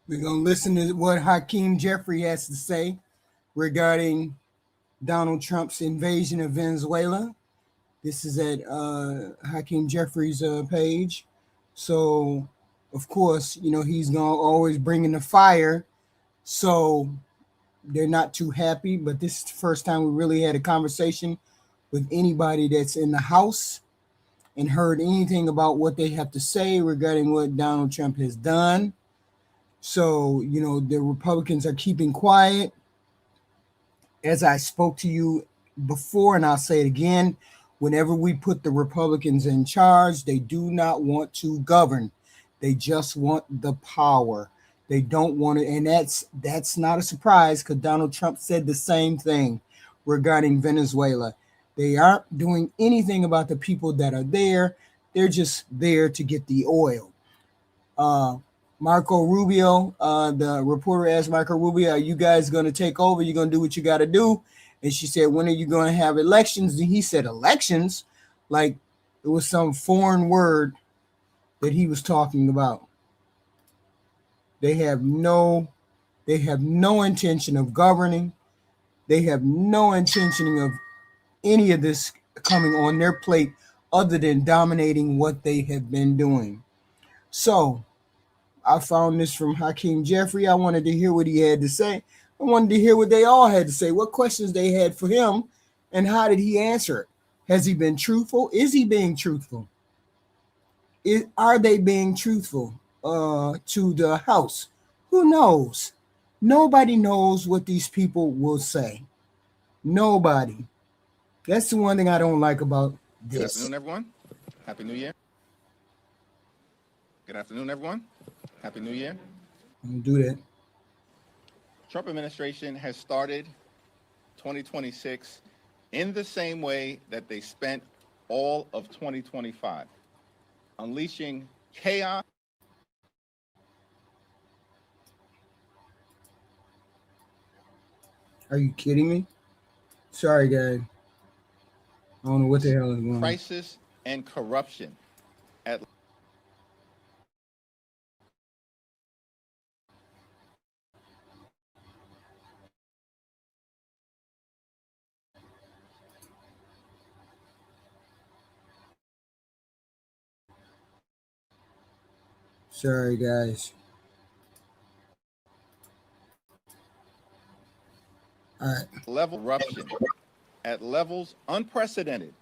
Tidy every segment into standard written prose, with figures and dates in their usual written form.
We're going to listen to what Hakeem Jeffrey has to say regarding Donald Trump's invasion of Venezuela. This is at Hakeem Jeffrey's page. So, of course, he's going to always bring in the fire. So they're not too happy. But this is the first time we really had a conversation with anybody that's in the House and heard anything about what they have to say regarding what Donald Trump has done. So, the Republicans are keeping quiet. As I spoke to you before, and I'll say it again, whenever we put the Republicans in charge, they do not want to govern. They just want the power. They don't want it. And that's not a surprise because Donald Trump said the same thing regarding Venezuela. They aren't doing anything about the people that are there. They're just there to get the oil. Marco Rubio, the reporter asked Marco Rubio, are you guys going to take over? You're going to do what you got to do? And she said, when are you going to have elections? And he said, elections? Like it was some foreign word that he was talking about. They have no intention of governing. They have no intention of any of this coming on their plate other than dominating what they have been doing. So I found this from Hakeem Jeffrey. I wanted to hear what he had to say. I wanted to hear what they all had to say, what questions they had for him, and how did he answer it? Has he been truthful? Is he being truthful? Are they being truthful to the House? Who knows? Nobody knows what these people will say. Nobody. That's the one thing I don't like about this. Good afternoon, everyone. Happy New Year. Good afternoon, everyone. Happy New Year. Don't do that. Trump administration has started 2026 in the same way that they spent all of 2025, unleashing chaos. Are you kidding me? Sorry, guys. I don't know what the hell is going on. Crisis and corruption at Sorry, guys. All right. level corruption at levels unprecedented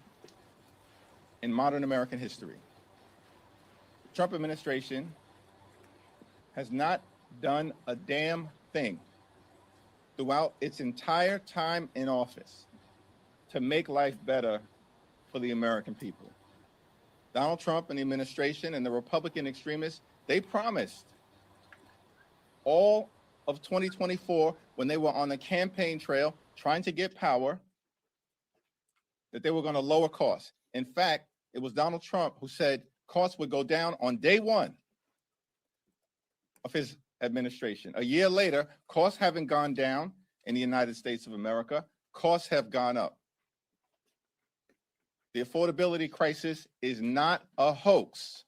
in modern American history. The Trump administration has not done a damn thing throughout its entire time in office to make life better for the American people. Donald Trump and the administration and the Republican extremists, they promised all of 2024 when they were on the campaign trail trying to get power that they were going to lower costs. In fact, it was Donald Trump who said costs would go down on day one of his administration. A year later, costs haven't gone down in the United States of America. Costs have gone up. The affordability crisis is not a hoax.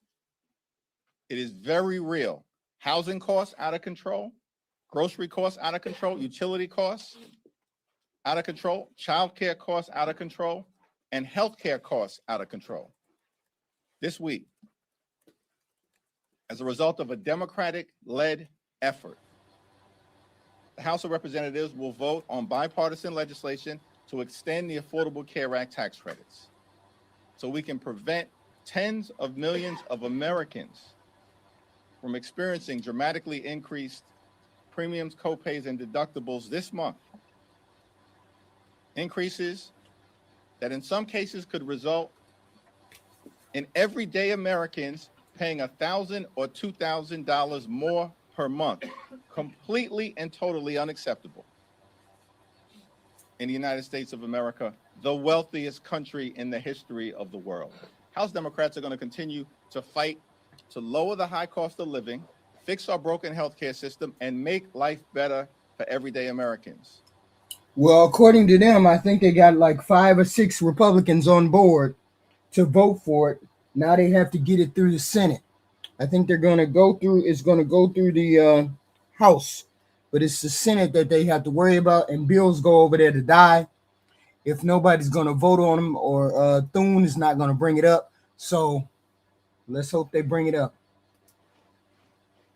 It is very real. Housing costs out of control, grocery costs out of control, utility costs out of control, childcare costs out of control, and healthcare costs out of control. This week, as a result of a Democratic-led effort, the House of Representatives will vote on bipartisan legislation to extend the Affordable Care Act tax credits so we can prevent tens of millions of Americans from experiencing dramatically increased premiums, copays, and deductibles this month. Increases that in some cases could result in everyday Americans paying $1,000 or $2,000 more per month. Completely and totally unacceptable. In the United States of America, the wealthiest country in the history of the world. House Democrats are going to continue to fight to lower the high cost of living, fix our broken healthcare system, and make life better for everyday Americans. Well, according to them, I think they got like 5 or 6 Republicans on board to vote for it. Now they have to get it through the Senate. I think they're going to go through. It's going to go through the House, but it's the Senate that they have to worry about, and bills go over there to die if nobody's going to vote on them, or Thune is not going to bring it up. So let's hope they bring it up.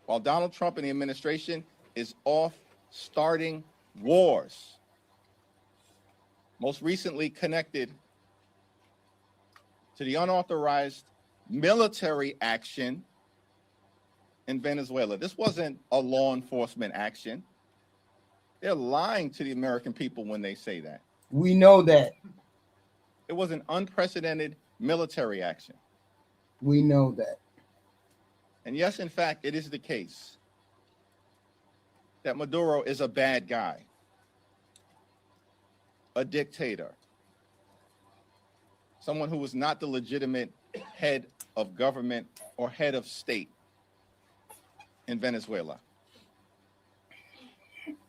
While Donald Trump and the administration is off starting wars, most recently connected to the unauthorized military action in Venezuela. This wasn't a law enforcement action. They're lying to the American people when they say that. We know that. It was an unprecedented military action. We know that. And yes, in fact, it is the case that Maduro is a bad guy, a dictator, someone who was not the legitimate head of government or head of state in Venezuela.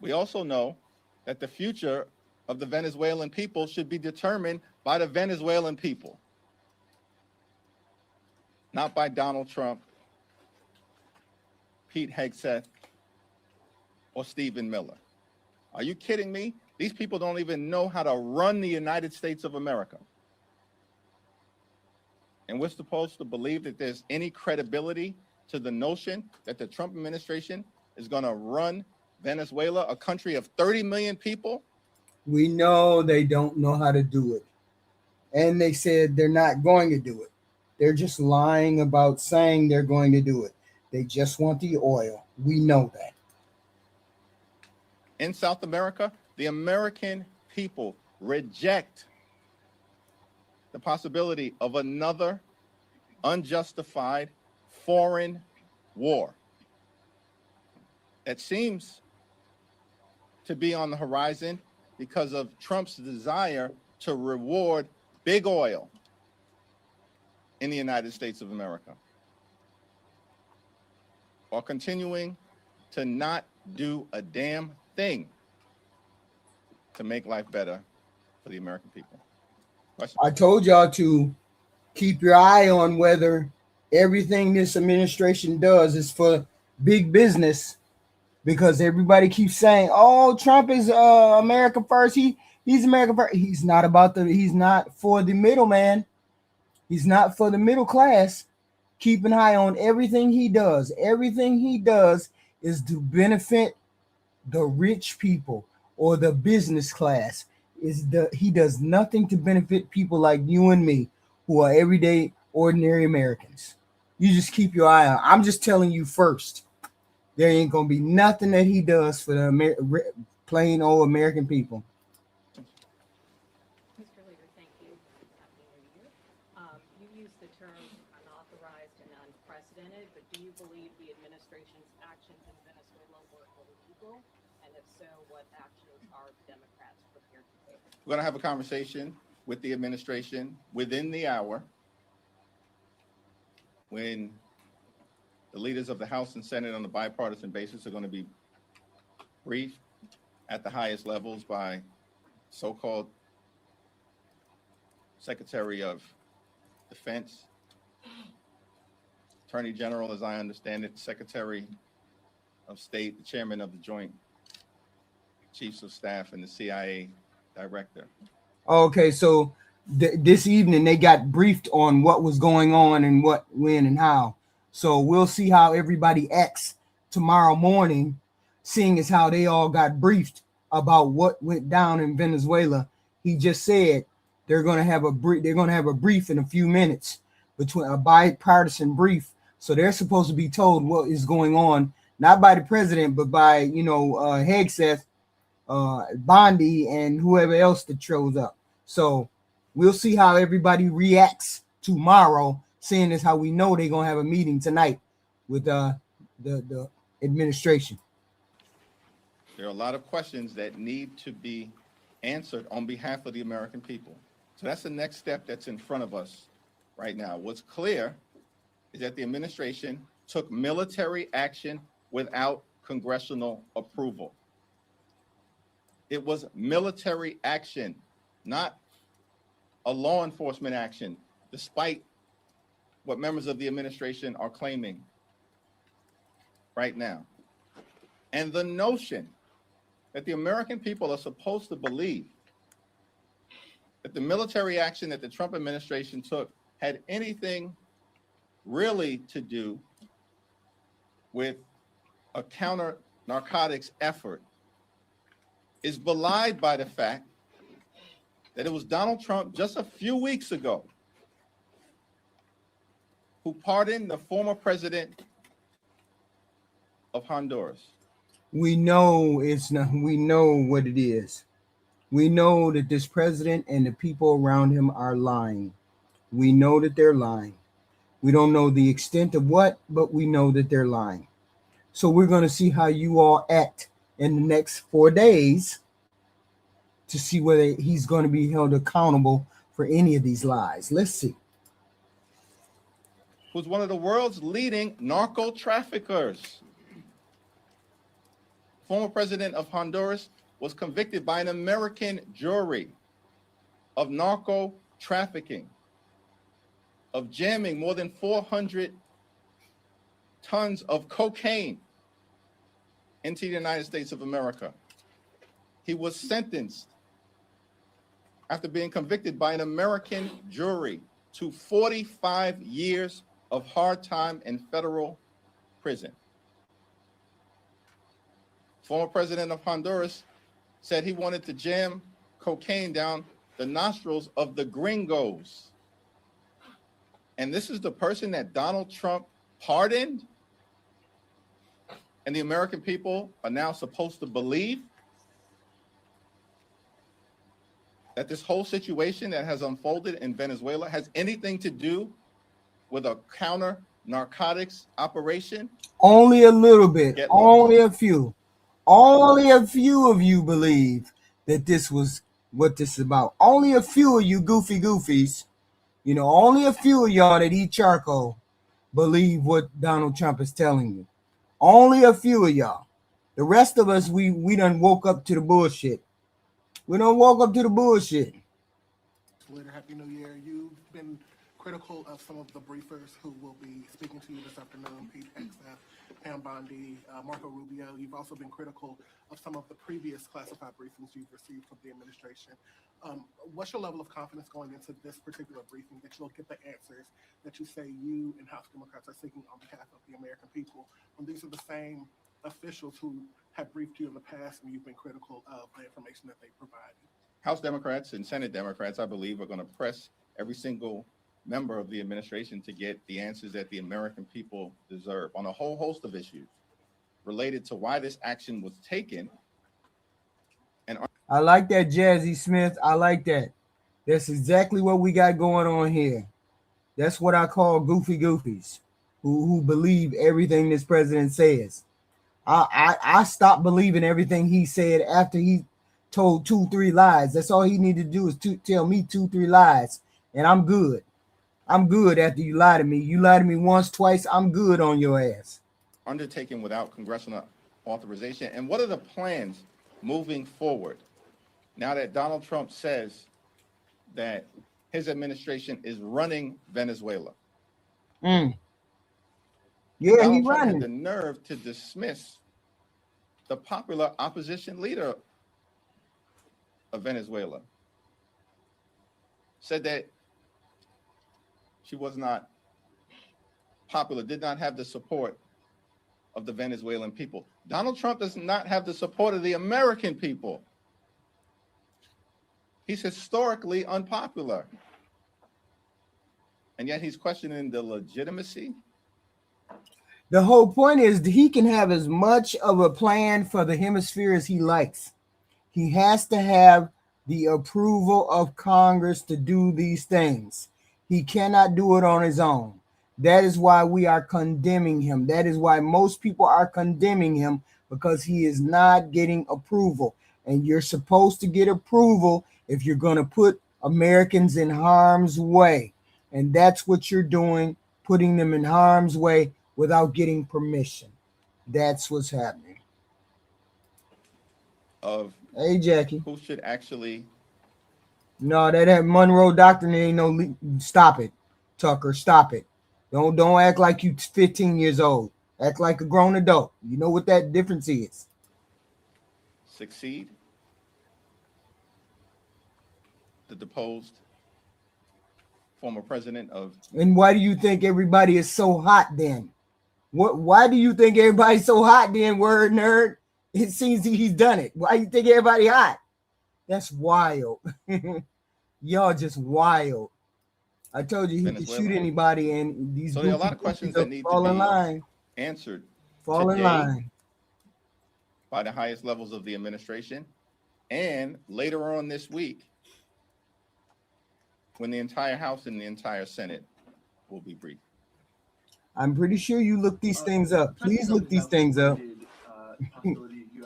We also know that the future of the Venezuelan people should be determined by the Venezuelan people, not by Donald Trump, Pete Hegseth, or Stephen Miller. Are you kidding me? These people don't even know how to run the United States of America. And we're supposed to believe that there's any credibility to the notion that the Trump administration is going to run Venezuela, a country of 30 million people? We know they don't know how to do it. And they said they're not going to do it. They're just lying about saying they're going to do it. They just want the oil. We know that. In South America, the American people reject the possibility of another unjustified foreign war that seems to be on the horizon because of Trump's desire to reward big oil in the United States of America, while continuing to not do a damn thing to make life better for the American people. Question? I told y'all to keep your eye on whether everything this administration does is for big business, because everybody keeps saying, "Oh, Trump is America first. He's America first." He's not he's not for the middleman. He's not for the middle class. Keep an eye on everything he does. Everything he does is to benefit the rich people or the business class. He does nothing to benefit people like you and me, who are everyday ordinary Americans. You just keep your eye on. I'm just telling you first. There ain't gonna be nothing that he does for the plain old American people. Mr. Leader, thank you. Happy New Year. You used the term unauthorized and unprecedented, but do you believe the administration's actions in Venezuela were illegal? And if so, what actions are Democrats prepared to take? We're going to have a conversation with the administration within the hour when the leaders of the House and Senate on a bipartisan basis are going to be briefed at the highest levels by so-called Secretary of Defense, Attorney General, as I understand it, Secretary of State, the Chairman of the Joint Chiefs of Staff, and the CIA Director. Okay, so this evening they got briefed on what was going on and what, when, and how. So we'll see how everybody acts tomorrow morning, seeing as how they all got briefed about what went down in Venezuela. He just said they're going to have a brief in a few minutes, between a bipartisan brief. So they're supposed to be told what is going on, not by the president, but by Hegseth, Bondi, and whoever else that shows up. So we'll see how everybody reacts tomorrow, seeing as how we know they're gonna have a meeting tonight with the administration. There are a lot of questions that need to be answered on behalf of the American people. So that's the next step that's in front of us right now. What's clear is that the administration took military action without congressional approval. It was military action, not a law enforcement action, despite what members of the administration are claiming right now. And the notion that the American people are supposed to believe that the military action that the Trump administration took had anything really to do with a counter narcotics effort is belied by the fact that it was Donald Trump just a few weeks ago who pardoned the former president of Honduras. We know it's not, we know what it is. We know that this president and the people around him are lying. We know that they're lying. We don't know the extent of what, but we know that they're lying. So we're going to see how you all act in the next 4 days to see whether he's going to be held accountable for any of these lies. Let's see. Who's one of the world's leading narco traffickers. Former president of Honduras was convicted by an American jury of narco trafficking, of jamming more than 400 tons of cocaine into the United States of America. He was sentenced after being convicted by an American jury to 45 years of hard time in federal prison. Former president of Honduras said he wanted to jam cocaine down the nostrils of the gringos. And this is the person that Donald Trump pardoned? And the American people are now supposed to believe that this whole situation that has unfolded in Venezuela has anything to do with a counter narcotics operation? Only a little bit, only a few. Only a few of you believe that this was what this is about. Only a few of you goofies, you know, only a few of y'all that eat charcoal believe what Donald Trump is telling you. Only a few of y'all. The rest of us, we done woke up to the bullshit. We done woke up to the bullshit. Later, Happy New Year. You've been critical of some of the briefers who will be speaking to you this afternoon, Pete Hegseth, Pam Bondi, Marco Rubio. You've also been critical of some of the previous classified briefings you've received from the administration. What's your level of confidence going into this particular briefing that you'll get the answers that you say you and House Democrats are seeking on behalf of the American people, when these are the same officials who have briefed you in the past and you've been critical of the information that they provided? House Democrats and Senate Democrats, I believe, are going to press every single member of the administration to get the answers that the American people deserve on a whole host of issues related to why this action was taken. And I like that, Jazzy Smith. I like that. That's exactly what we got going on here. That's what I call goofies who believe everything this president says. I stopped believing everything he said after he told 2-3 lies. That's all he needed to do is tell me 2-3 lies, and I'm good. I'm good after you lie to me. You lie to me once, twice, I'm good on your ass. Undertaken without congressional authorization. And what are the plans moving forward now that Donald Trump says that his administration is running Venezuela? Yeah, Donald he Trump running. had the nerve to dismiss the popular opposition leader of Venezuela. Said that she was not popular, did not have the support of the Venezuelan people. Donald Trump does not have the support of the American people. He's historically unpopular. And yet he's questioning the legitimacy. The whole point is that he can have as much of a plan for the hemisphere as he likes. He has to have the approval of Congress to do these things. He cannot do it on his own. That is why we are condemning him. That is why most people are condemning him, because he is not getting approval. And you're supposed to get approval if you're going to put Americans in harm's way. And that's what you're doing, putting them in harm's way without getting permission. That's what's happening. Hey, Jackie. Who should actually... No, that Monroe Doctrine ain't no... Stop it, Tucker. Stop it. Don't act like you 15 years old. Act like a grown adult. You know what that difference is. Succeed the deposed former president of. And why do you think everybody is so hot then? Why do you think everybody's so hot then, word nerd? It seems he's done it. Why do you think everybody hot? That's wild. Y'all just wild. I told you he could shoot anybody, and these So there are a lot of questions that need to be answered today by the highest levels of the administration, and later on this week when the entire House and the entire Senate will be briefed. I'm pretty sure you look these things up. Please look these things up.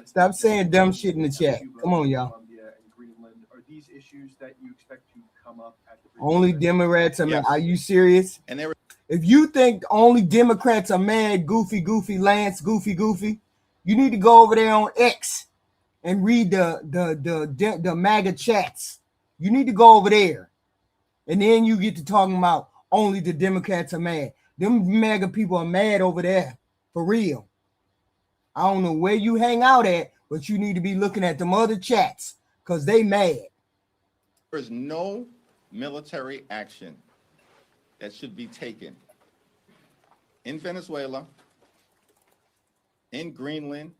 Stop saying dumb shit in the chat. Come on, y'all. Are these issues that you expect to come up at the only Democrats are mad? Are you serious? And there, if you think only Democrats are mad, goofy, Lance, goofy, you need to go over there on X and read the MAGA chats. You need to go over there. And then you get to talking about only the Democrats are mad. Them MAGA people are mad over there. For real. I don't know where you hang out at, but you need to be looking at them other chats because they mad. There is no military action that should be taken in Venezuela, in Greenland,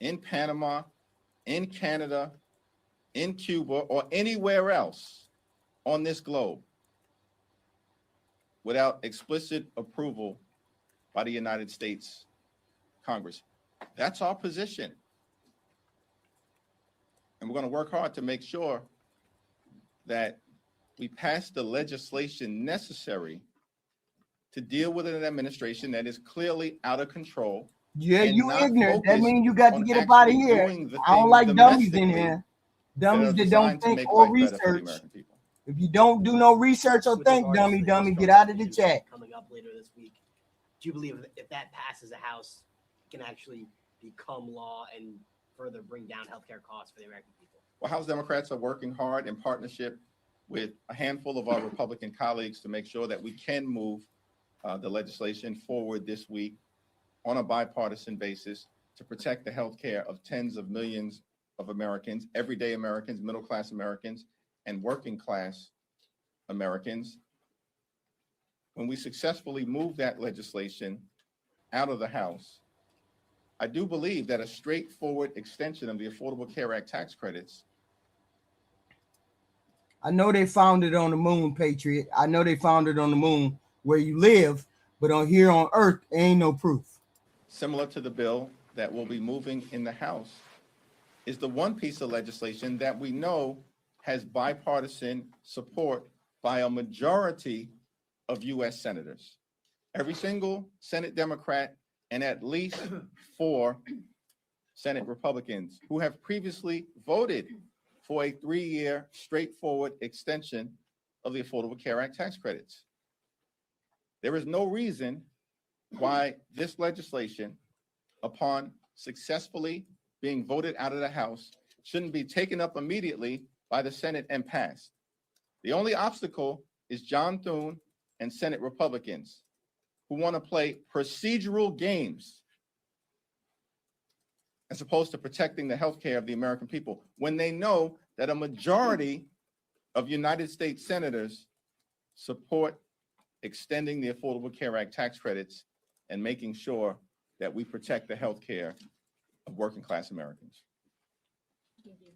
in Panama, in Canada, in Cuba, or anywhere else on this globe without explicit approval by the United States Congress. That's our position. And we're going to work hard to make sure that we pass the legislation necessary to deal with an administration that is clearly out of control. Yeah, you ignorant. That means you got to get up out of here. I don't like dummies in here. Dummies that don't think or research. If you don't do no research or think, dummy, get out of the chat. Coming up later this week, do you believe if that passes the House, it can actually become law and further bring down healthcare costs for the American people? Well, House Democrats are working hard in partnership with a handful of our Republican colleagues to make sure that we can move the legislation forward this week on a bipartisan basis to protect the healthcare of tens of millions of Americans, everyday Americans, middle-class Americans, and working-class Americans. When we successfully move that legislation out of the House, I do believe that a straightforward extension of the Affordable Care Act tax credits. I know they found it on the moon, Patriot. I know they found it on the moon where you live, but on here on Earth, ain't no proof. Similar to the bill that will be moving in the House is the one piece of legislation that we know has bipartisan support by a majority of U.S. senators. Every single Senate Democrat and at least 4 Senate Republicans who have previously voted for a 3-year straightforward extension of the Affordable Care Act tax credits. There is no reason why this legislation, upon successfully being voted out of the House, shouldn't be taken up immediately by the Senate and passed. The only obstacle is John Thune and Senate Republicans who want to play procedural games as opposed to protecting the health care of the American people when they know that a majority of United States senators support extending the Affordable Care Act tax credits and making sure that we protect the health care of working class Americans. Thank you.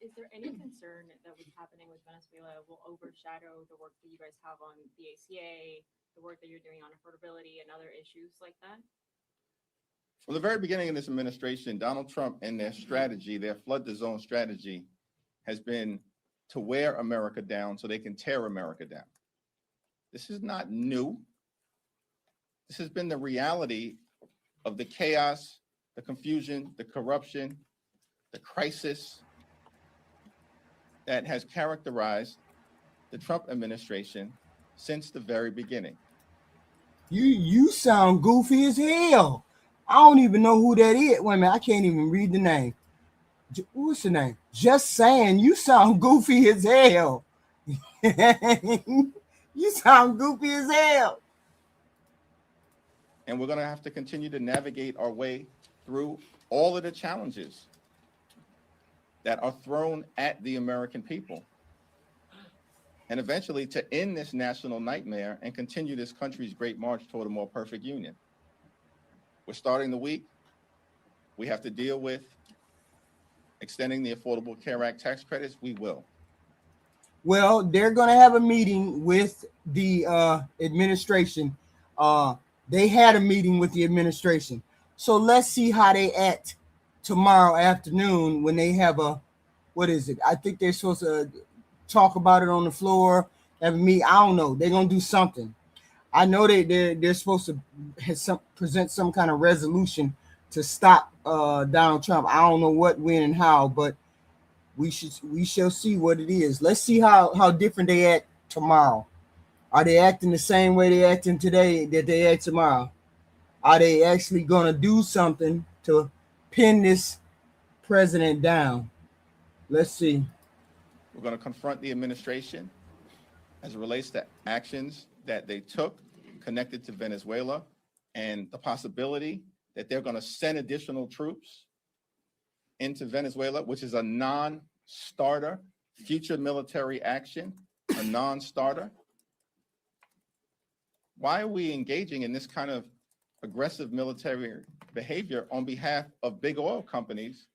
Is there any concern that what's happening with Venezuela will overshadow the work that you guys have on the ACA, the work that you're doing on affordability and other issues like that? From the very beginning of this administration, Donald Trump and their strategy, their flood the zone strategy, has been to wear America down so they can tear America down. This is not new. This has been the reality of the chaos, the confusion, the corruption, the crisis that has characterized the Trump administration since the very beginning. You sound goofy as hell. I don't even know who that is. Wait a minute, I can't even read the name. What's the name? Just saying, you sound goofy as hell. You sound goofy as hell. And we're going to have to continue to navigate our way through all of the challenges that are thrown at the American people. And eventually to end this national nightmare and continue this country's great march toward a more perfect union. We're starting the week. We have to deal with extending the Affordable Care Act tax credits. We will. Well, they're going to have a meeting with the administration. They had a meeting with the administration. So let's see how they act tomorrow afternoon when they have a, what is it? I think they're supposed to talk about it on the floor, have a meeting. I don't know. They're going to do something. I know they're supposed to present some kind of resolution to stop Donald Trump. I don't know what, when, and how, but we shall see what it is. Let's see how different they act tomorrow. Are they acting the same way they acting today that they act tomorrow? Are they actually going to do something to pin this president down? Let's see. We're going to confront the administration as it relates to actions that they took connected to Venezuela and the possibility that they're going to send additional troops into Venezuela, which is a non-starter, future military action, a non-starter. Why are we engaging in this kind of aggressive military behavior on behalf of big oil companies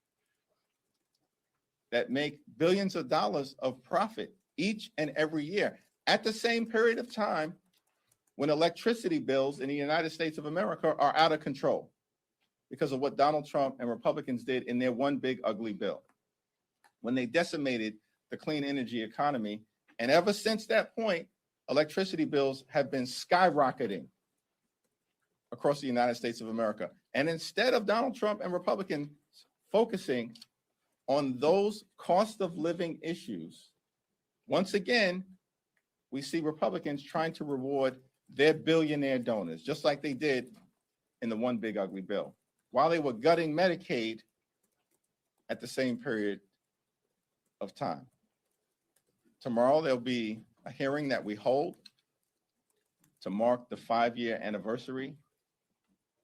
that make billions of dollars of profit each and every year at the same period of time when electricity bills in the United States of America are out of control because of what Donald Trump and Republicans did in their one big ugly bill when they decimated the clean energy economy. And ever since that point, electricity bills have been skyrocketing across the United States of America. And instead of Donald Trump and Republicans focusing on those cost of living issues, once again, we see Republicans trying to reward their billionaire donors, just like they did in the one big ugly bill, while they were gutting Medicaid at the same period of time. Tomorrow, there'll be a hearing that we hold to mark the 5-year anniversary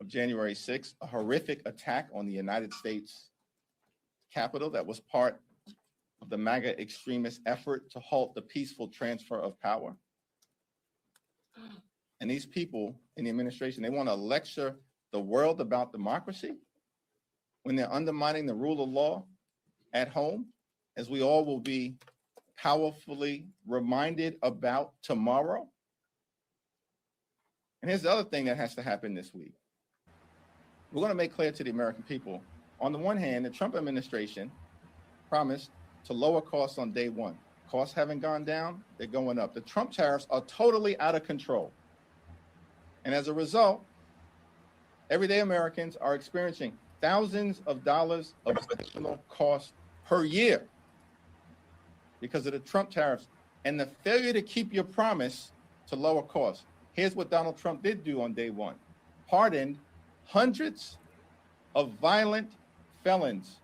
of January 6th, a horrific attack on the United States Capitol that was part of the MAGA extremist effort to halt the peaceful transfer of power. And these people in the administration, they want to lecture the world about democracy when they're undermining the rule of law at home, as we all will be powerfully reminded about tomorrow. And here's the other thing that has to happen this week. We're going to make clear to the American people, on the one hand, the Trump administration promised to lower costs on day one. Costs haven't gone down, they're going up. The Trump tariffs are totally out of control. And as a result, everyday Americans are experiencing thousands of dollars of additional costs per year because of the Trump tariffs and the failure to keep your promise to lower costs. Here's what Donald Trump did do on day one. Pardoned hundreds of violent felons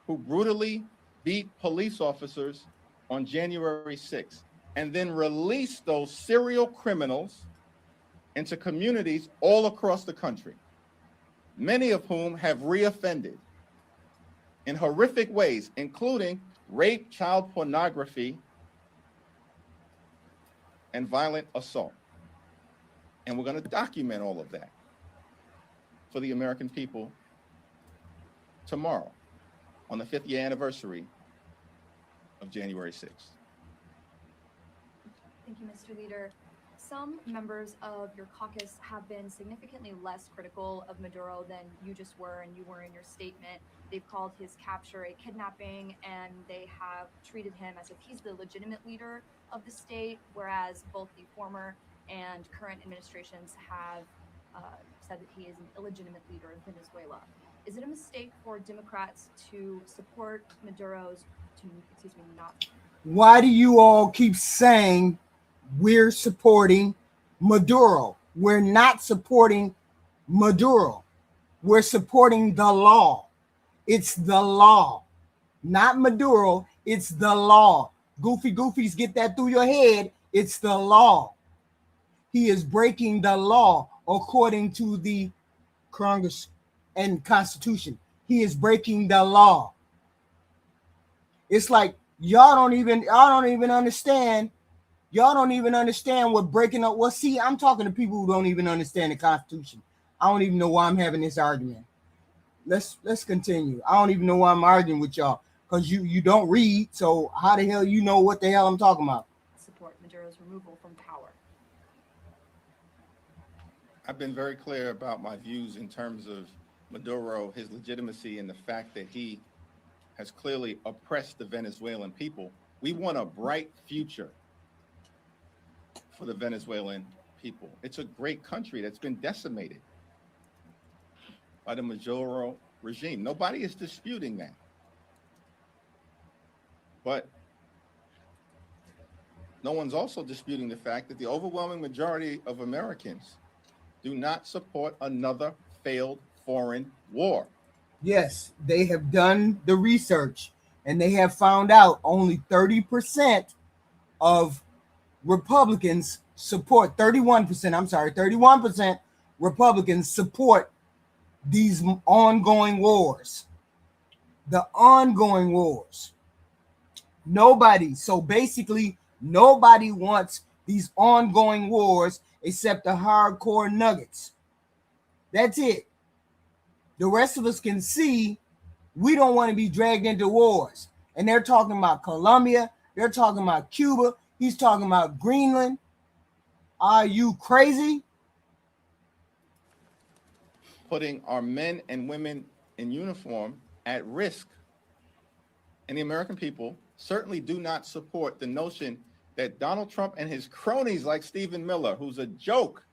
who brutally beat police officers on January 6th, and then released those serial criminals into communities all across the country, many of whom have reoffended in horrific ways, including rape, child pornography, and violent assault. And we're going to document all of that for the American people tomorrow on the 5th year anniversary of January 6th. Thank you, Mr. Leader. Some members of your caucus have been significantly less critical of Maduro than you just were, and you were in your statement. They've called his capture a kidnapping, and they have treated him as if he's the legitimate leader of the state, whereas both the former and current administrations have said that he is an illegitimate leader in Venezuela. Is it a mistake for Democrats to support Maduro's, not? Why do you all keep saying we're supporting Maduro? We're not supporting Maduro. We're supporting the law. It's the law, not Maduro. It's the law. Goofies, get that through your head. It's the law. He is breaking the law. according to the Congress and Constitution. He is breaking the law. It's like y'all don't even understand. Y'all don't even understand what breaking up. Well, see, I'm talking to people who don't even understand the Constitution. I don't even know why I'm having this argument. Let's continue. I don't even know why I'm arguing with y'all because you don't read. So how the hell you know what the hell I'm talking about? Support Maduro's removal from power. I've been very clear about my views in terms of Maduro, his legitimacy, and the fact that he has clearly oppressed the Venezuelan people. We want a bright future for the Venezuelan people. It's a great country that's been decimated by the Maduro regime. Nobody is disputing that. But no one's also disputing the fact that the overwhelming majority of Americans do not support another failed foreign war. Yes, they have done the research and they have found out only 30% of Republicans support 31% Republicans support these ongoing wars. The ongoing wars. Nobody. So basically, nobody wants these ongoing wars except the hardcore nuggets. That's it. The rest of us can see we don't want to be dragged into wars. And they're talking about Colombia. They're talking about Cuba. He's talking about Greenland. Are you crazy? Putting our men and women in uniform at risk. And the American people certainly do not support the notion that Donald Trump and his cronies like Stephen Miller, who's a joke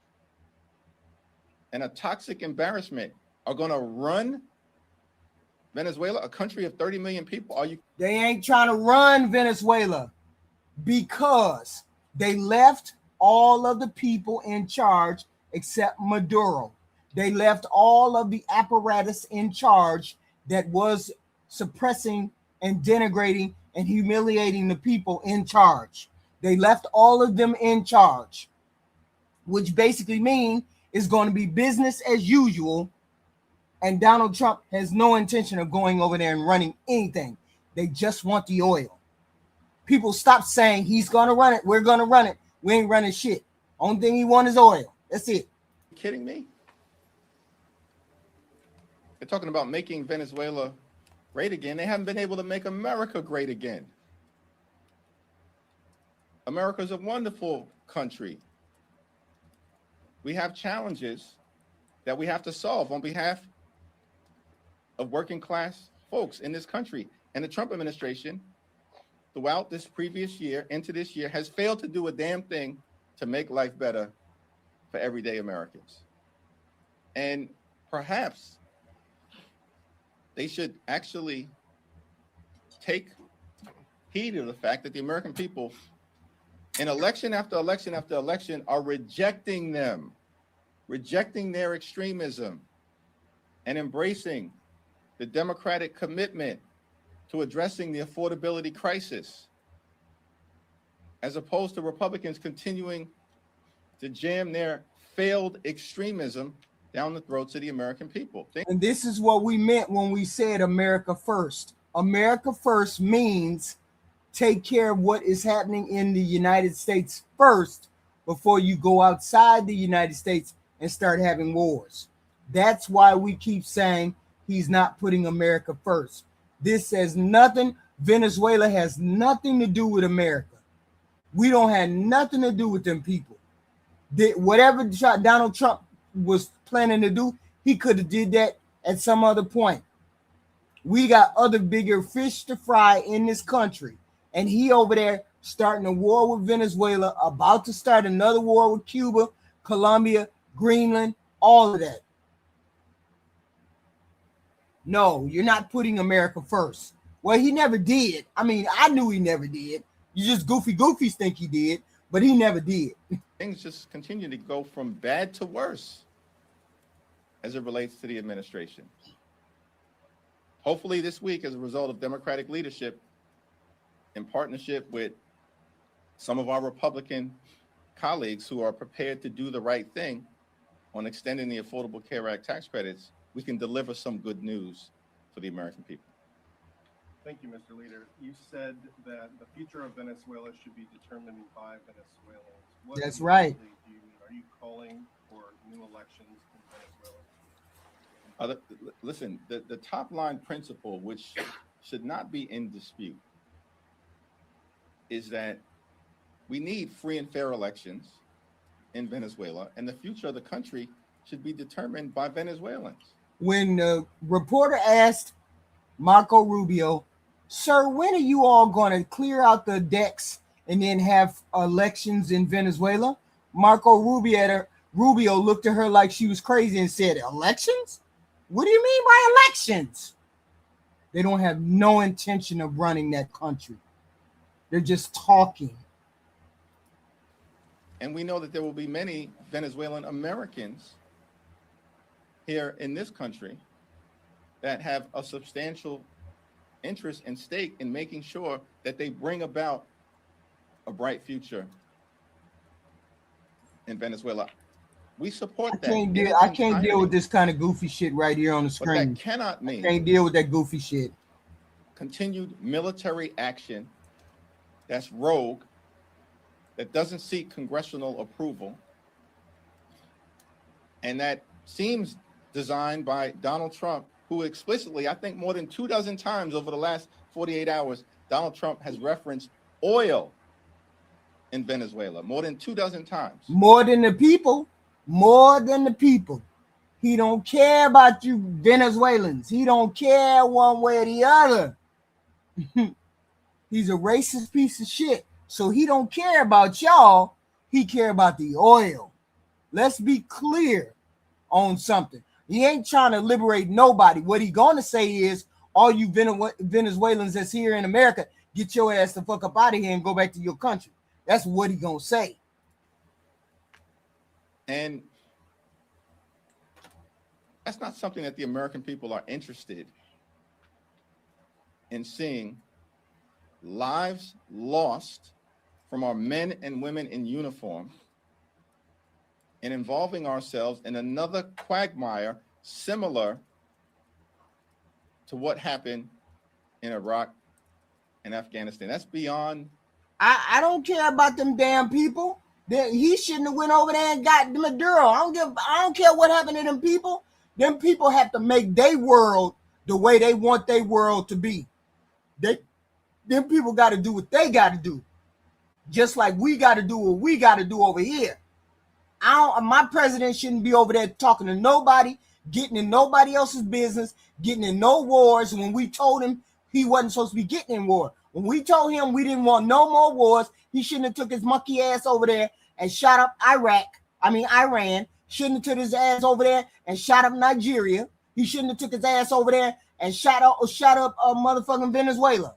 and a toxic embarrassment, are going to run Venezuela, a country of 30 million people. They ain't trying to run Venezuela because they left all of the people in charge except Maduro. They left all of the apparatus in charge that was suppressing and denigrating and humiliating the people in charge. They left all of them in charge, which basically means it's going to be business as usual. And Donald Trump has no intention of going over there and running anything. They just want the oil. People stop saying he's going to run it. We're going to run it. We ain't running shit. Only thing he wants is oil. That's it. You kidding me? They're talking about making Venezuela great again. They haven't been able to make America great again. America's a wonderful country. We have challenges that we have to solve on behalf of working class folks in this country. And the Trump administration, throughout this previous year, into this year, has failed to do a damn thing to make life better for everyday Americans. And perhaps they should actually take heed of the fact that the American people, in election after election after election, are rejecting them, rejecting their extremism, and embracing the Democratic commitment to addressing the affordability crisis, as opposed to Republicans continuing to jam their failed extremism down the throats of the American people. And this is what we meant when we said America first. America first means take care of what is happening in the United States first before you go outside the United States and start having wars. That's why we keep saying he's not putting America first. This says nothing. Venezuela has nothing to do with America. We don't have nothing to do with them people. Whatever Donald Trump was planning to do, he could have did that at some other point. We got other bigger fish to fry in this country. And he over there starting a war with Venezuela, about to start another war with Cuba, Colombia, Greenland, all of that. No, you're not putting America first. Well, he never did. I mean, I knew he never did. You just goofies think he did, but he never did. Things just continue to go from bad to worse as it relates to the administration. Hopefully this week, as a result of Democratic leadership, in partnership with some of our Republican colleagues who are prepared to do the right thing, on extending the Affordable Care Act tax credits, we can deliver some good news for the American people. Thank you, Mr. Leader. You said that the future of Venezuela should be determined by Venezuelans. What That's right. exactly do you mean? Are you calling for new elections in Venezuela? Listen, the top line principle, which should not be in dispute, is that we need free and fair elections in Venezuela, and the future of the country should be determined by Venezuelans. When the reporter asked Marco Rubio, "Sir, when are you all going to clear out the decks and then have elections in Venezuela?" Marco Rubio looked at her like she was crazy and said, "Elections? What do you mean by elections?" They don't have no intention of running that country. They're just talking. And we know that there will be many Venezuelan Americans here in this country that have a substantial interest and stake in making sure that they bring about a bright future in Venezuela. We support that. I can't deal with this kind of goofy shit right here on the But screen. that cannot mean Can't deal with that goofy shit. continued military action that's rogue, that doesn't seek congressional approval, and that seems designed by Donald Trump, who explicitly, I think more than 24 times over the last 48 hours, Donald Trump has referenced oil in Venezuela, more than 24 times. More than the people. More than the people. He don't care about you Venezuelans. He don't care one way or the other. He's a racist piece of shit. So he don't care about y'all. He care about the oil. Let's be clear on something. He ain't trying to liberate nobody. What he gonna say is, all you Venezuelans that's here in America, get your ass the fuck up out of here and go back to your country. That's what he gonna say. And that's not something that the American people are interested in seeing. Lives lost from our men and women in uniform and involving ourselves in another quagmire similar to what happened in Iraq and Afghanistan. That's beyond. I don't care about them damn people. He shouldn't have went over there and got Maduro. I don't care what happened to them people. Them people have to make their world the way they want their world to be. Them people got to do what they got to do. Just like we got to do what we got to do over here. My president shouldn't be over there talking to nobody, getting in nobody else's business, getting in no wars when we told him he wasn't supposed to be getting in war. When we told him we didn't want no more wars, he shouldn't have took his monkey ass over there and shot up Iran. Shouldn't have took his ass over there and shot up Nigeria. He shouldn't have took his ass over there and shot up motherfucking Venezuela.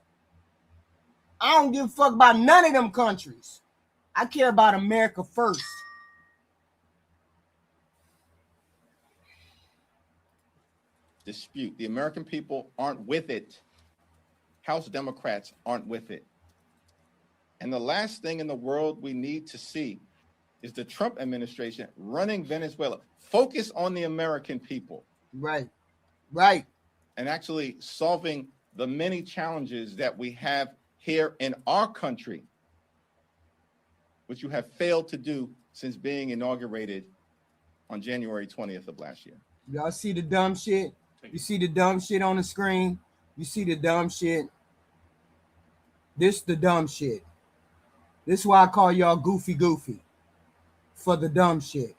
I don't give a fuck about none of them countries. I care about America first. Dispute. The American people aren't with it. House Democrats aren't with it. And the last thing in the world we need to see is the Trump administration running Venezuela. Focus on the American people. Right. And actually solving the many challenges that we have here in our country, which you have failed to do since being inaugurated on January 20th of last year. Y'all see the dumb shit? You see the dumb shit on the screen? You see the dumb shit? This the dumb shit. This is why I call y'all goofy for the dumb shit.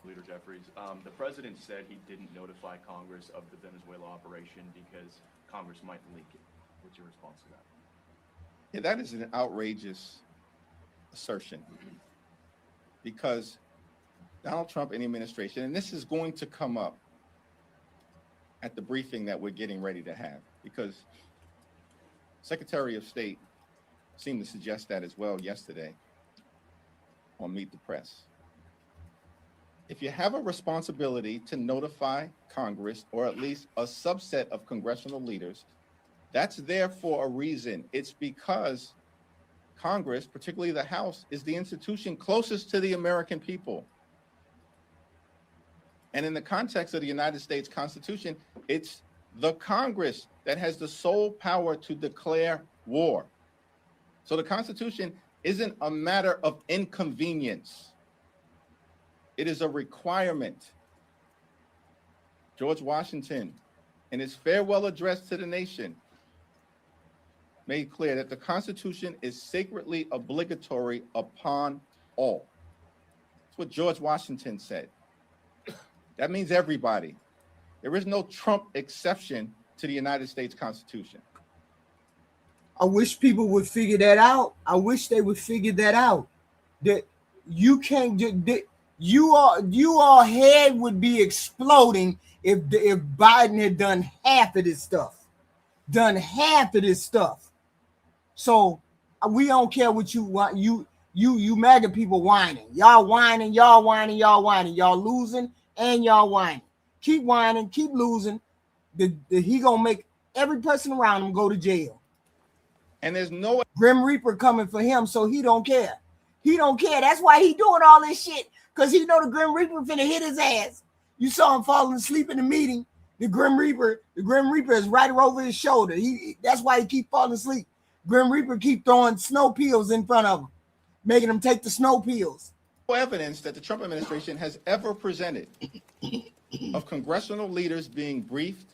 Leader Jeffries, the president said he didn't notify Congress of the Venezuela operation because Congress might leak it. What's your response to that? Yeah, that is an outrageous assertion because Donald Trump and the administration, and this is going to come up at the briefing that we're getting ready to have, because Secretary of State seemed to suggest that as well yesterday on Meet the Press. If you have a responsibility to notify Congress, or at least a subset of congressional leaders, that's there for a reason. It's because Congress, particularly the House, is the institution closest to the American people. And in the context of the United States Constitution, it's the Congress that has the sole power to declare war. So the Constitution isn't a matter of inconvenience. It is a requirement. George Washington, in his farewell address to the nation, made clear that the Constitution is sacredly obligatory upon all. That's what George Washington said. That means everybody. There is no Trump exception to the United States Constitution. I wish people would figure that out. I wish they would figure that out. That you can't do. You all head would be exploding if Biden had done half of this stuff. Done half of this stuff. So we don't care what you want. You MAGA people whining. Y'all whining. Y'all whining. Y'all whining. Y'all losing and y'all whining. Keep whining. Keep losing. He gonna make every person around him go to jail. And there's no Grim Reaper coming for him, so he don't care. He don't care. That's why he doing all this shit, because he know the Grim Reaper finna hit his ass. You saw him falling asleep in the meeting. The Grim Reaper is right over his shoulder. That's why he keep falling asleep. Grim Reaper keep throwing snow peels in front of him, making him take the snow peels. evidence that the Trump administration has ever presented of congressional leaders being briefed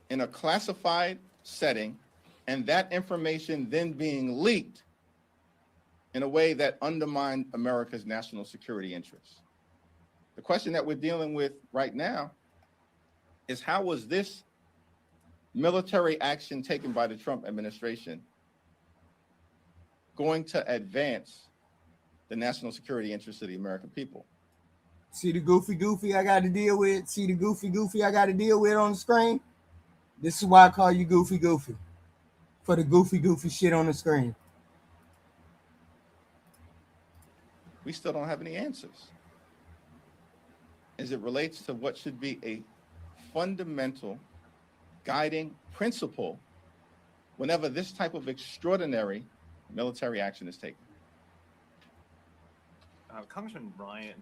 in a classified setting and that information then being leaked in a way that undermined America's national security interests. The question that we're dealing with right now is, how was this military action taken by the Trump administration going to advance the national security interests of the American people? See the goofy I got to deal with? See the goofy I got to deal with on the screen? This is why I call you goofy. For the goofy shit on the screen. We still don't have any answers as it relates to what should be a fundamental guiding principle whenever this type of extraordinary military action is taken. Congressman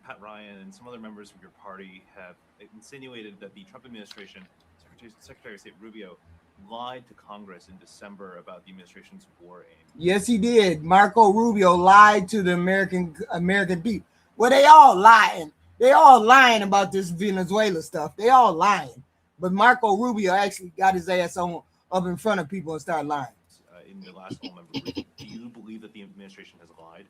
Pat Ryan, and some other members of your party have insinuated that the Trump administration, Secretary of State Rubio, lied to Congress in December about the administration's war aim. Yes, he did. Marco Rubio lied to the American people. Well, they all lying. They all lying about this Venezuela stuff. They all lying. But Marco Rubio actually got his ass up in front of people and started lying. In the last all-member briefing, do you believe that the administration has lied?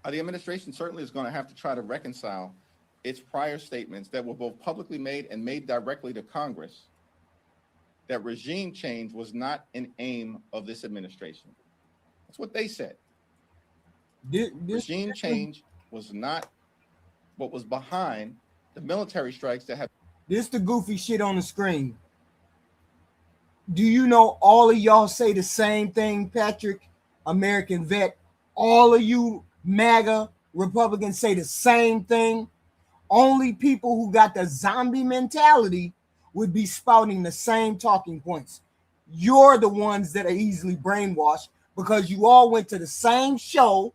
The administration certainly is going to have to try to reconcile its prior statements that were both publicly made and made directly to Congress, that regime change was not an aim of this administration. That's what they said. Regime change was not what was behind the military strikes that have. This the goofy shit on the screen. Do you know all of y'all say the same thing, Patrick, American vet? All of you MAGA Republicans say the same thing. Only people who got the zombie mentality would be spouting the same talking points. You're the ones that are easily brainwashed because you all went to the same show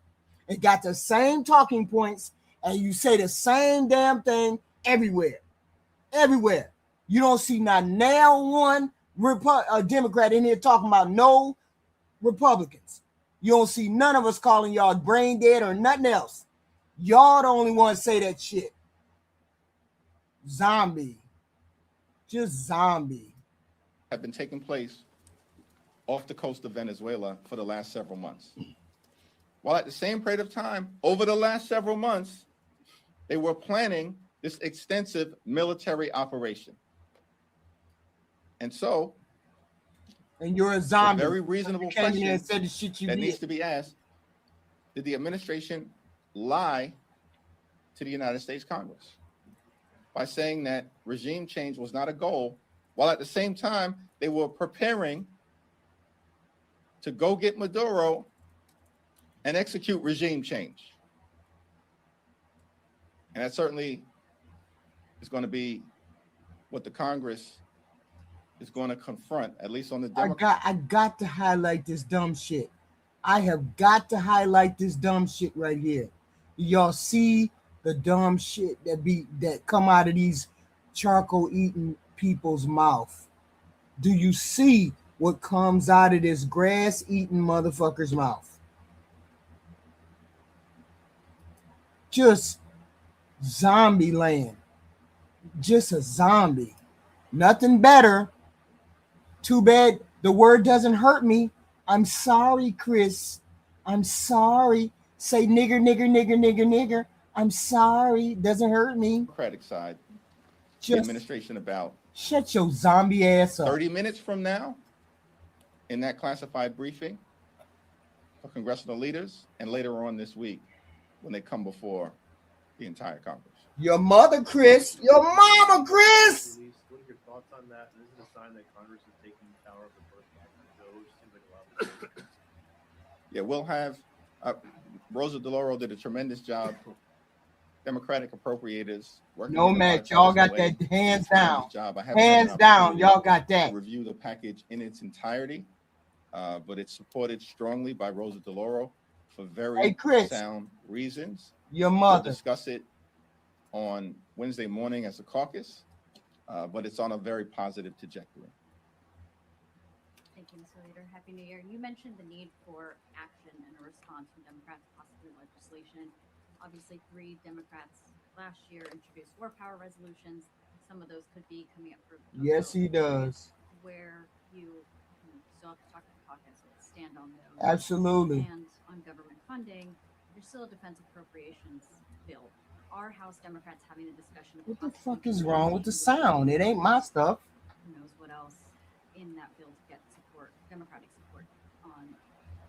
and got the same talking points, and you say the same damn thing everywhere. Everywhere. You don't see not now one Democrat in here talking about no Republicans. You don't see none of us calling y'all brain dead or nothing else. Y'all the only ones say that shit. Zombie. Just zombie. Have been taking place off the coast of Venezuela for the last several months. While at the same period of time, over the last several months, they were planning this extensive military operation. And so, and you're a zombie. A very reasonable question that needs to be asked: did the administration lie to the United States Congress by saying that regime change was not a goal, while at the same time they were preparing to go get Maduro and execute regime change? And that certainly is going to be what the Congress is going to confront, at least on the Democrat. I got to highlight this dumb shit. I have got to highlight this dumb shit right here. Y'all see the dumb shit that come out of these charcoal eating people's mouth? Do you see what comes out of this grass eating motherfucker's mouth? Just zombie land. Just a zombie. Nothing better. Too bad the word doesn't hurt me. I'm sorry, Chris. I'm sorry. Say nigger, nigger, nigger, nigger, nigger. I'm sorry. Doesn't hurt me. Democratic side, the Just administration about shut your zombie ass up. 30 minutes from now in that classified briefing for congressional leaders, and later on this week when they come before the entire Congress. Your mother, Chris. Your mama, Chris. What are your thoughts on that? And is it a sign that Congress is taking power of the purse back from Joe, which seems like a lot? Yeah, we'll have Rosa DeLauro did a tremendous job. Democratic appropriators working. No, Matt, y'all got that hands down. Job. Hands down, y'all got that. Review the package in its entirety, but it's supported strongly by Rosa DeLauro for very sound reasons. Your mother. We'll discuss it on Wednesday morning as a caucus, but it's on a very positive trajectory. Thank you, Mr. Leader. Happy New Year. You mentioned the need for action and a response from Democrats, possibly legislation. Obviously, 3 Democrats last year introduced war power resolutions. Some of those could be coming up for. Yes, he does. Where you still have to talk to the caucus, stand on those. Absolutely. And on government funding, there's still a defense appropriations bill. Are House Democrats having a discussion? What the fuck is wrong with the sound? It ain't my stuff. Who knows what else in that bill to get support, Democratic support on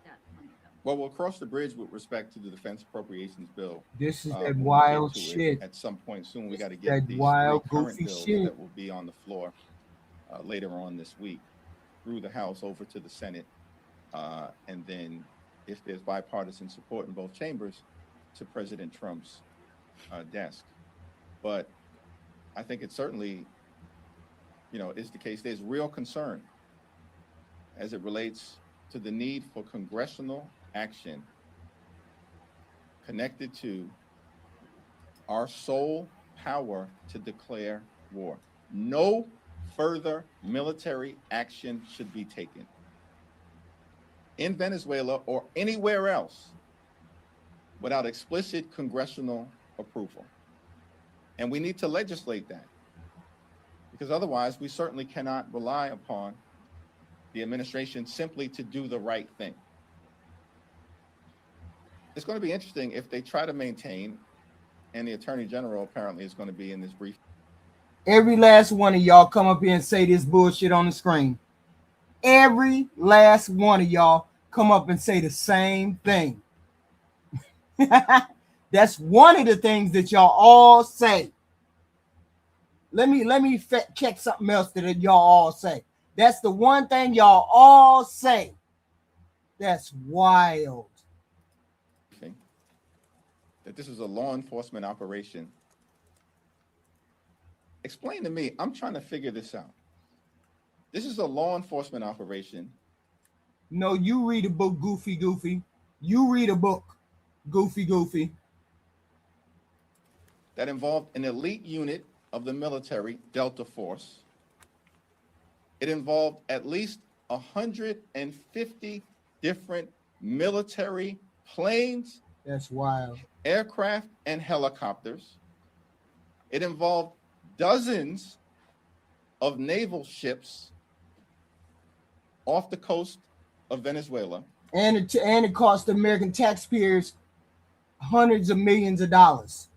that funding bill? Well, we'll cross the bridge with respect to the defense appropriations bill. This is that wild shit. At some point soon, we got to get these wild, current goofy bills shit that will be on the floor later on this week through the House over to the Senate, and then if there's bipartisan support in both chambers, to President Trump's desk. But I think it certainly, is the case. There's real concern as it relates to the need for congressional action connected to our sole power to declare war. No further military action should be taken in Venezuela or anywhere else without explicit congressional approval. And we need to legislate that, because otherwise we certainly cannot rely upon the administration simply to do the right thing. It's going to be interesting if they try to maintain, and the Attorney General apparently is going to be in this brief. Every last one of y'all come up here and say this bullshit on the screen. Every last one of y'all come up and say the same thing. That's one of the things that y'all all say. Let me check something else that y'all all say. That's the one thing y'all all say. That's wild. That this is a law enforcement operation. Explain to me, I'm trying to figure this out. This is a law enforcement operation. No, you read a book, Goofy. You read a book, Goofy. That involved an elite unit of the military, Delta Force. It involved at least 150 different military planes. That's wild. Aircraft and helicopters. It involved dozens of naval ships off the coast of Venezuela. And it cost the American taxpayers hundreds of millions of dollars.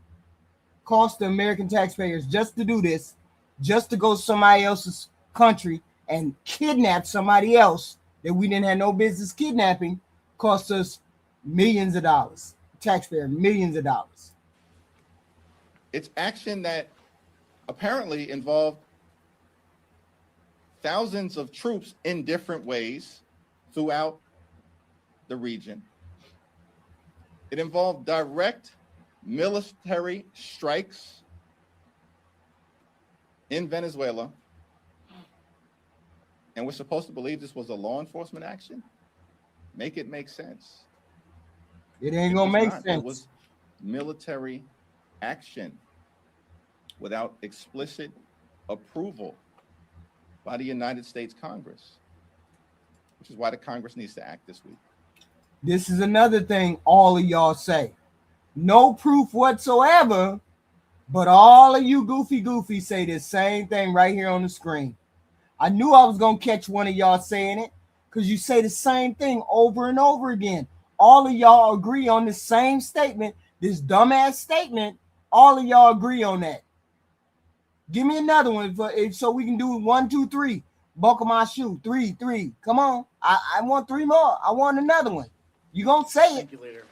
Cost the American taxpayers just to do this, just to go to somebody else's country and kidnap somebody else that we didn't have no business kidnapping. Cost us millions of dollars. Taxpayer millions of dollars. It's action that apparently involved thousands of troops in different ways throughout the region. It involved direct military strikes in Venezuela. And we're supposed to believe this was a law enforcement action? Make it make sense. It ain't It gonna was make not. sense. It was military action without explicit approval by the United States Congress, which is why the Congress needs to act this week. This is another thing all of y'all say. No proof whatsoever, but all of you goofy say the same thing right here on the screen. I knew I was going to catch one of y'all saying it because you say the same thing over and over again. All of y'all agree on the same statement, this dumbass statement. All of y'all agree on that. Give me another one so we can do 1, 2, 3. Buckle my shoe. 3. Come on. I want 3 more. I want another one. You going to say it. Thank you, Leader.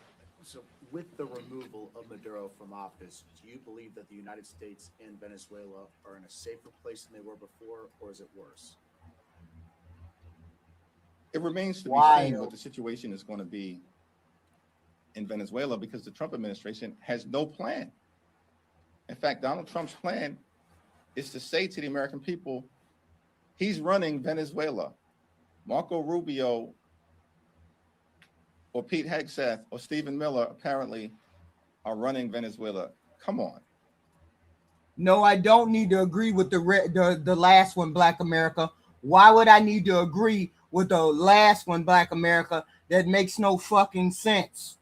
So with the removal of Maduro from office, do you believe that the United States and Venezuela are in a safer place than they were before, or is it worse? It remains to be Why? seen what the situation is going to be in Venezuela because the Trump administration has no plan. In fact, Donald Trump's plan is to say to the American people, he's running Venezuela. Marco Rubio or Pete Hegseth or Stephen Miller apparently are running Venezuela. Come on. No, I don't need to agree with the last one, Black America. Why would I need to agree with the last one, Black America? That makes no fucking sense.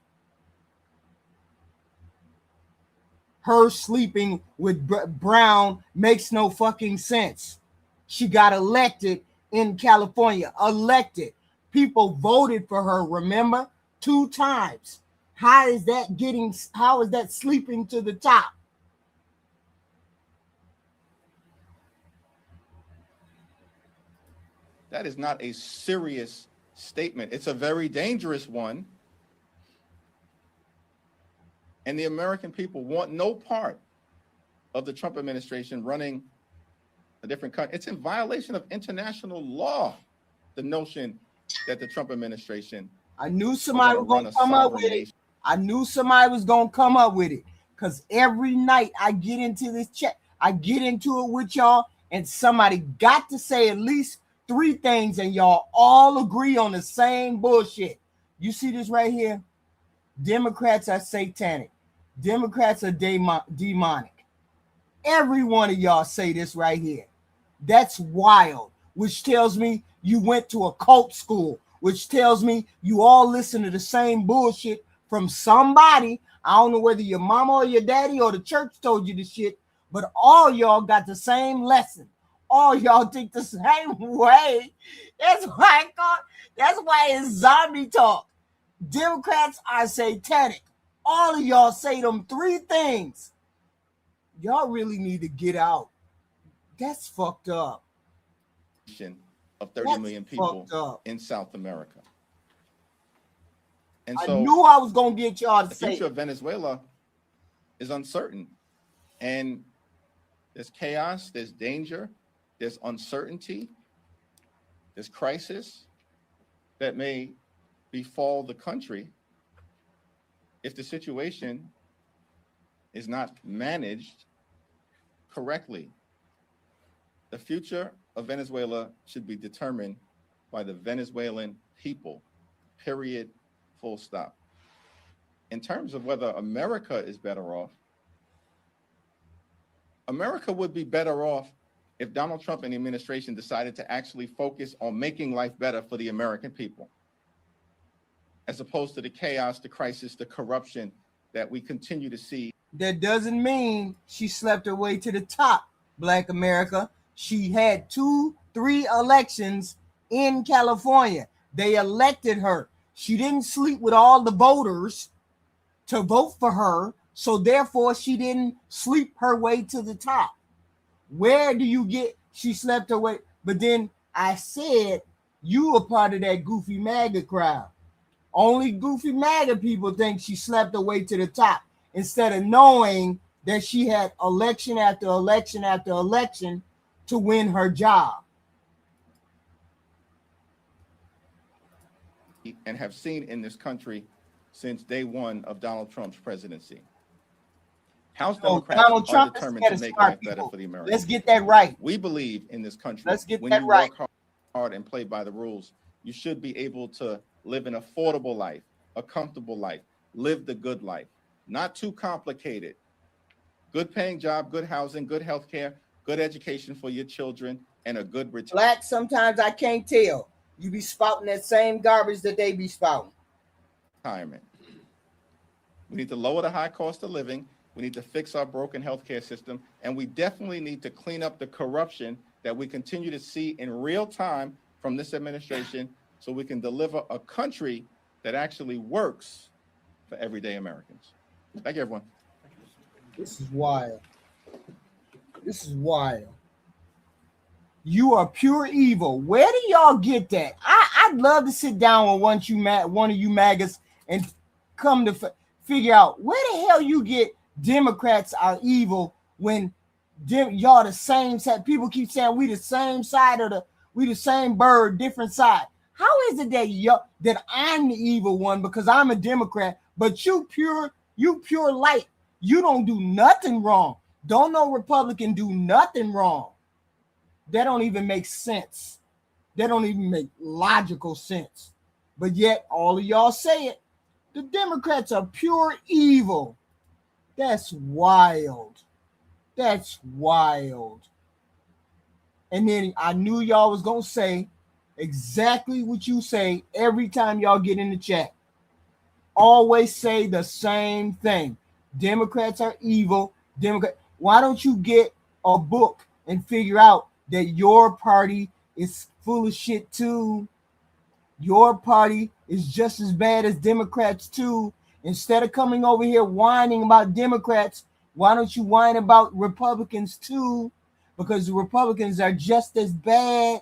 Her sleeping with Brown makes no fucking sense. She got elected in California. Elected. People voted for her, remember? 2 times. How is that sleeping to the top? That is not a serious statement. It's a very dangerous one. And the American people want no part of the Trump administration running a different country. It's in violation of international law, the notion that the Trump administration. I knew somebody was going to come up with it. I knew somebody was going to come up with it. Because every night I get into this chat, I get into it with y'all, and somebody got to say at least 3 things, and y'all all agree on the same bullshit. You see this right here? Democrats are satanic. Democrats are demonic. Every one of y'all say this right here. That's wild, which tells me you went to a cult school, which tells me you all listen to the same bullshit from somebody. I don't know whether your mama or your daddy or the church told you this shit, but all y'all got the same lesson. All y'all think the same way. That's why it's zombie talk. Democrats are satanic. All of y'all say them 3 things. Y'all really need to get out. That's fucked up. Of 30 million people in South America. And so I knew I was going to get y'all to say the future of Venezuela is uncertain. And there's chaos, there's danger, there's uncertainty, there's crisis that may befall the country if the situation is not managed correctly. The future of Venezuela should be determined by the Venezuelan people, period, full stop. In terms of whether America is better off, America would be better off if Donald Trump and the administration decided to actually focus on making life better for the American people, as opposed to the chaos, the crisis, the corruption that we continue to see. That doesn't mean she slept her way to the top, Black America. She had 2, 3 elections in California. They elected her. She didn't sleep with all the voters to vote for her, so therefore she didn't sleep her way to the top. Where do you get she slept her way? But then I said you were part of that goofy MAGA crowd. Only goofy MAGA people think she slept her way to the top instead of knowing that she had election after election after election to win her job. And have seen in this country since day one of Donald Trump's presidency. House Democrats Donald Trump are determined to make life better for the Americans. Let's get that right. We believe in this country. Let's get when that you right. work hard and play by the rules, you should be able to live an affordable life, a comfortable life, live the good life, not too complicated. Good paying job, good housing, good health care, good education for your children, and a good retirement. Black, sometimes I can't tell. You be spouting that same garbage that they be spouting. We need to lower the high cost of living. We need to fix our broken healthcare system. And we definitely need to clean up the corruption that we continue to see in real time from this administration so we can deliver a country that actually works for everyday Americans. Thank you, everyone. This is wild. This is wild. You are pure evil. Where do y'all get that? I'd love to sit down with one of you MAGAs and come to figure out where the hell you get Democrats are evil when y'all the same side. People keep saying we the same side we the same bird, different side. How is it that I'm the evil one because I'm a Democrat, but you pure light. You don't do nothing wrong. Don't no Republican do nothing wrong. That don't even make sense. That don't even make logical sense. But yet all of y'all say it. The Democrats are pure evil. That's wild. That's wild. And then I knew y'all was going to say exactly what you say every time y'all get in the chat. Always say the same thing. Democrats are evil. Why don't you get a book and figure out that your party is full of shit too? Your party is just as bad as Democrats too. Instead of coming over here whining about Democrats, why don't you whine about Republicans too? Because the Republicans are just as bad.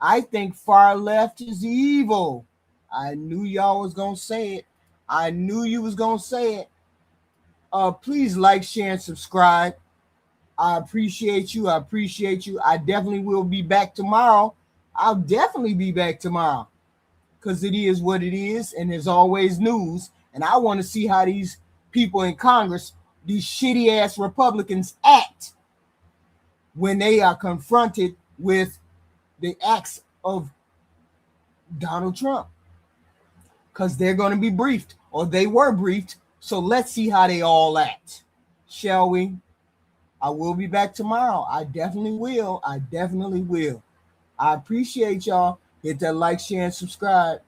I think far left is evil. I knew y'all was going to say it. I knew you was going to say it. Please like, share, and subscribe. I appreciate you. I appreciate you. I definitely will be back tomorrow. I'll definitely be back tomorrow because it is what it is, and there's always news. And I want to see how these people in Congress, these shitty-ass Republicans, act when they are confronted with the acts of Donald Trump. Because they're going to be briefed, or they were briefed. So let's see how they all act. Shall we? I will be back tomorrow. I definitely will. I definitely will. I appreciate y'all. Hit that like, share, and subscribe.